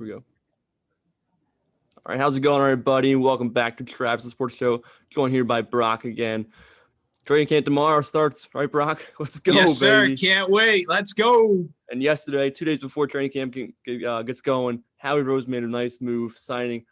we go. All right, how's it going, everybody? Welcome back to Travis Sports Show. Joined here by Brock again. Training camp tomorrow starts, right, Brock? Let's go, yes, sir. baby. Can't wait. Let's go. And yesterday, 2 days before training camp gets going, Howie Rose made a nice move, signing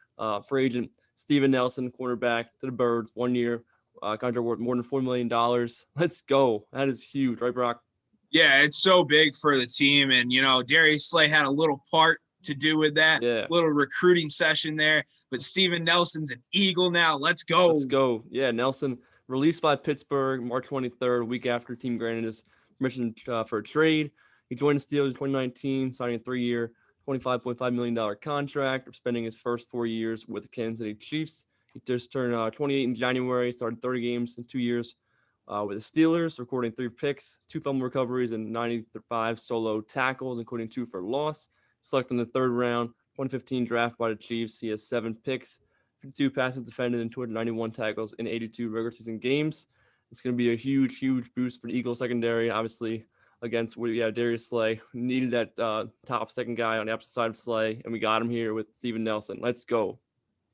free agent Steven Nelson, cornerback to the Birds, 1 year contract worth more than $4 million. Let's go. That is huge, right, Brock? Yeah, it's so big for the team. And, Darius Slay had a little part to do with that little recruiting session there. But Steven Nelson's an Eagle now. Let's go. Let's go. Yeah, Nelson released by Pittsburgh March 23rd, a week after team granted his permission for a trade. He joined the Steelers in 2019, signing a 3-year, $25.5 million contract, spending his first 4 years with the Kansas City Chiefs. He just turned 28 in January, started 30 games in 2 years with the Steelers, recording 3 picks, 2 fumble recoveries, and 95 solo tackles, including 2 for loss. Selected in the 3rd round, 2015 draft by the Chiefs. He has 7 picks, 52 passes defended, and 291 tackles in 82 regular season games. It's going to be a huge, huge boost for the Eagles secondary, obviously, against Darius Slay. Needed that top second guy on the opposite side of Slay, and we got him here with Steven Nelson. Let's go.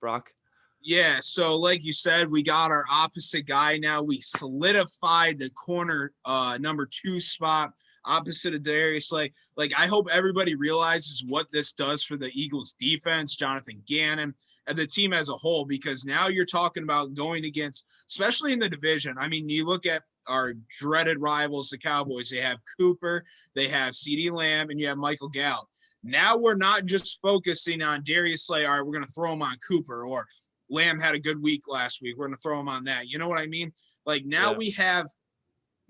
Brock? Yeah, so like you said, we got our opposite guy now. We solidified the corner number 2 spot opposite of Darius Slay. Like, I hope everybody realizes what this does for the Eagles defense, Jonathan Gannon, and the team as a whole, because now you're talking about going against, especially in the division. I mean, you look at our dreaded rivals, the Cowboys. They have Cooper, they have CeeDee Lamb, and you have Michael Gallup. Now we're not just focusing on Darius Slay. All right, we're going to throw him on Cooper, or Lamb had a good week last week. We're going to throw him on that. You know what I mean? Like, now we have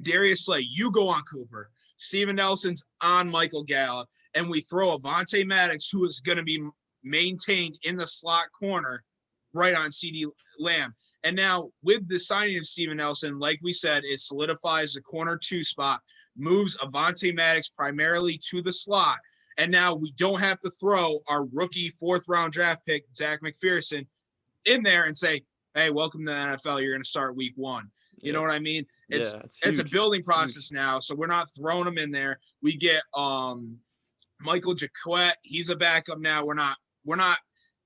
Darius Slay. You go on Cooper. Steven Nelson's on Michael Gallup. And we throw Avonte Maddox, who is going to be maintained in the slot corner, right on CeeDee Lamb. And now with the signing of Steven Nelson, like we said, it solidifies the corner 2 spot, moves Avonte Maddox primarily to the slot. And now we don't have to throw our rookie 4th-round draft pick, Zach McPherson, in there and say, hey, welcome to the NFL. You're going to start week 1. You know what I mean? It's a building process now. So we're not throwing them in there. We get Michael Jacquet. He's a backup now. We're not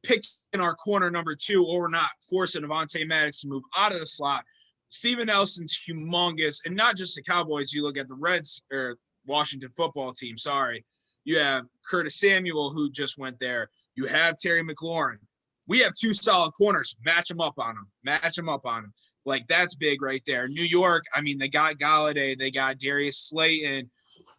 picking our corner number 2, or we're not forcing Avonte Maddox to move out of the slot. Steven Nelson's humongous. And not just the Cowboys. You look at the Reds or Washington football team. Sorry. You have Curtis Samuel, who just went there. You have Terry McLaurin. We have 2 solid corners. Match them up on them. Like, that's big right there. New York, I mean, they got Galladay. They got Darius Slayton.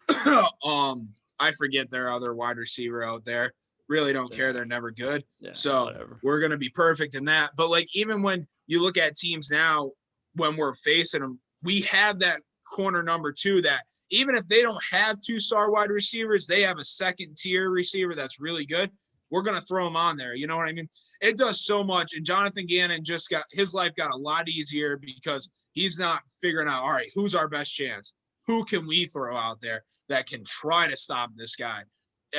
I forget their other wide receiver out there. Really don't care. They're never good. We're going to be perfect in that. But, like, even when you look at teams now, when we're facing them, we have that corner number 2 that even if they don't have 2-star wide receivers, they have a second-tier receiver that's really good. We're going to throw him on there. You know what I mean? It does so much. And Jonathan Gannon his life got a lot easier because he's not figuring out, all right, who's our best chance? Who can we throw out there that can try to stop this guy?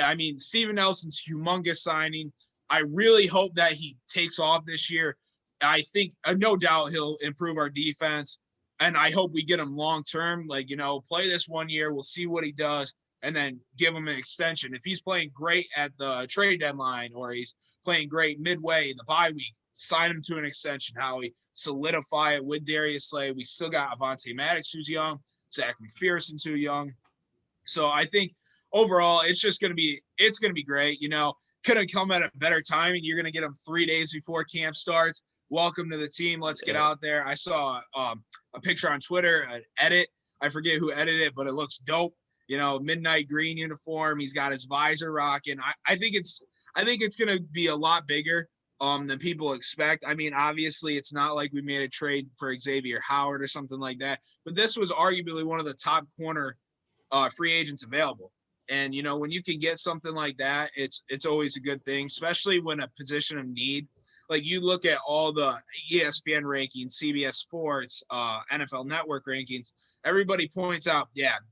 I mean, Steven Nelson's humongous signing. I really hope that he takes off this year. I think, no doubt, he'll improve our defense. And I hope we get him long-term. Like, play this 1 year. We'll see what he does. And then give him an extension. If he's playing great at the trade deadline, or he's playing great midway, the bye week, sign him to an extension, Howie. Solidify it with Darius Slay. We still got Avonte Maddox, who's young. Zach McPherson, too young. So I think overall, it's going to be great. Could have come at a better time, and you're going to get them 3 days before camp starts. Welcome to the team. Let's get out there. I saw a picture on Twitter, an edit. I forget who edited it, but it looks dope. Midnight green uniform. He's got his visor rocking. I think it's going to be a lot bigger than people expect. I mean, obviously, it's not like we made a trade for Xavier Howard or something like that, but this was arguably one of the top corner free agents available. And, when you can get something like that, it's always a good thing, especially when a position of need. Like, you look at all the ESPN rankings, CBS Sports, NFL Network rankings, everybody points out,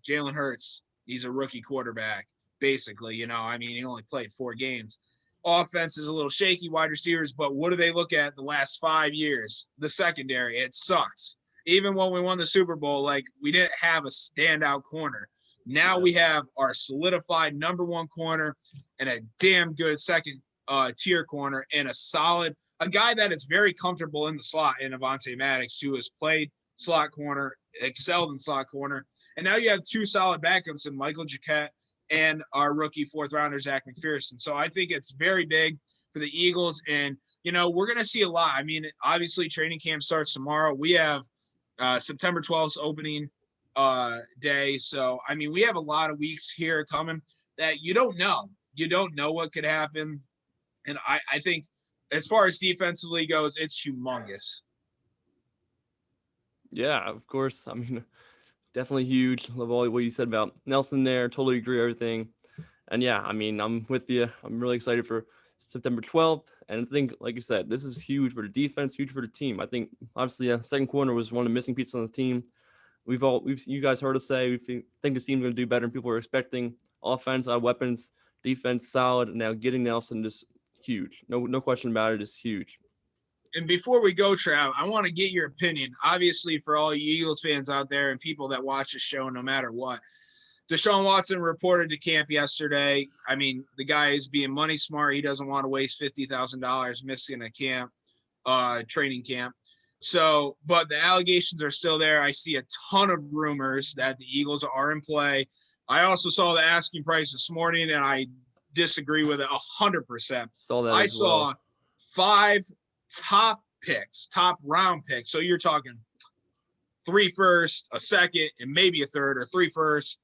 Jalen Hurts, he's a rookie quarterback, basically. He only played 4 games. Offense is a little shaky, wide receivers, but what do they look at the last 5 years? The secondary, it sucks. Even when we won the Super Bowl, like, we didn't have a standout corner. Now we have our solidified number one corner and a damn good second tier corner and a guy that is very comfortable in the slot in Avonte Maddox, who has played slot corner, excelled in slot corner. And now you have two solid backups in Michael Jacquet and our rookie fourth rounder, Zach McPherson. So I think it's very big for the Eagles. And, we're going to see a lot. I mean, obviously training camp starts tomorrow. We have September 12th opening day. So, I mean, we have a lot of weeks here coming that you don't know. You don't know what could happen. And I think as far as defensively goes, it's humongous. Yeah, of course. I mean, definitely huge. Love all what you said about Nelson there. Totally agree with everything. And yeah, I mean, I'm with you. I'm really excited for September 12th. And I think, like you said, this is huge for the defense, huge for the team. I think obviously second corner was one of the missing pieces on the team. You guys heard us say we think this team's going to do better than people are expecting. Offense, weapons, defense solid. Now getting Nelson just huge. No question about it. Is huge. And before we go, Trav, I want to get your opinion. Obviously, for all you Eagles fans out there and people that watch the show, no matter what, Deshaun Watson reported to camp yesterday. I mean, the guy is being money smart. He doesn't want to waste $50,000 missing a camp, training camp. So, but the allegations are still there. I see a ton of rumors that the Eagles are in play. I also saw the asking price this morning, and I disagree with it 100%. Saw that. I saw 5 top round picks. So you're talking 3 firsts, a second, and maybe a third, or 3 firsts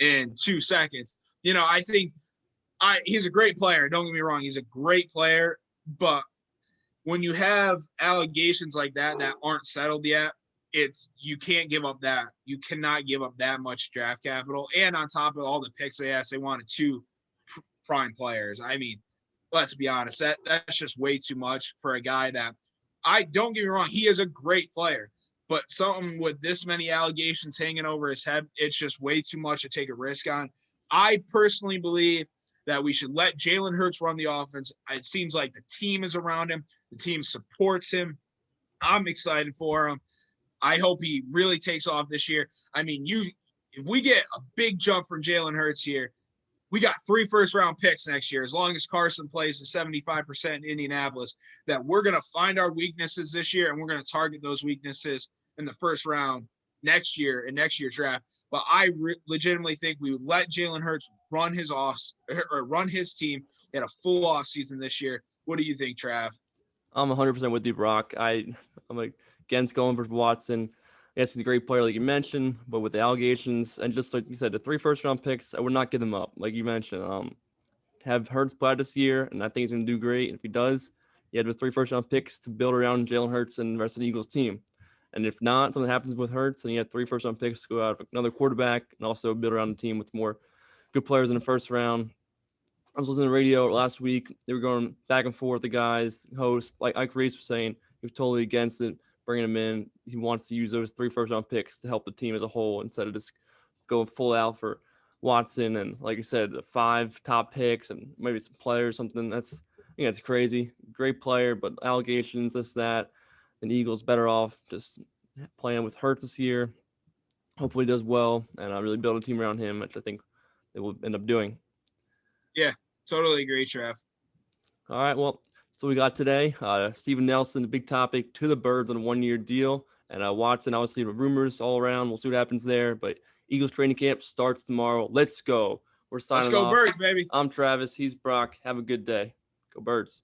and 2 seconds. I think he's a great player. Don't get me wrong. He's a great player. But when you have allegations like that aren't settled yet, you can't give up that. You cannot give up that much draft capital. And on top of all the picks they asked, they wanted 2 prime players. I mean, let's be honest. That's just way too much for a guy that don't get me wrong. He is a great player. But something with this many allegations hanging over his head, it's just way too much to take a risk on. I personally believe that we should let Jalen Hurts run the offense. It seems like the team is around him. The team supports him. I'm excited for him. I hope he really takes off this year. I mean, if we get a big jump from Jalen Hurts here, we got 3 first-round picks next year. As long as Carson plays the 75% in Indianapolis, that we're going to find our weaknesses this year, and we're going to target those weaknesses in the first round next year in next year's draft. But I legitimately think we would let Jalen Hurts run his team in a full off season this year. What do you think, Trav? I'm 100% with you, Brock. I'm against going for Watson. Yes, he's a great player, like you mentioned, but with the allegations and just like you said, the 3 first-round picks, I would not give them up, like you mentioned. Have Hurts play this year, and I think he's going to do great. If he does, you have the 3 first-round picks to build around Jalen Hurts and the rest of the Eagles team. And if not, something happens with Hurts, and you have 3 first-round picks to go out of another quarterback and also build around the team with more good players in the first round. I was listening to the radio last week. They were going back and forth, the guys, host, like Ike Reese was saying, he was totally against it, bringing him in. He wants to use those 3 first-round picks to help the team as a whole instead of just going full out for Watson. And like you said, the 5 top picks and maybe some players, something that's crazy. Great player, but allegations, this, that. And the Eagles better off just playing with Hurts this year. Hopefully he does well and really build a team around him, which I think they will end up doing. Yeah, totally agree, Trev. All right, well, so we got today. Steven Nelson, the big topic, to the Birds on a 1-year deal. And Watson, obviously, the rumors all around. We'll see what happens there. But Eagles training camp starts tomorrow. Let's go. We're signing off. Let's go Birds, baby. I'm Travis. He's Brock. Have a good day. Go Birds.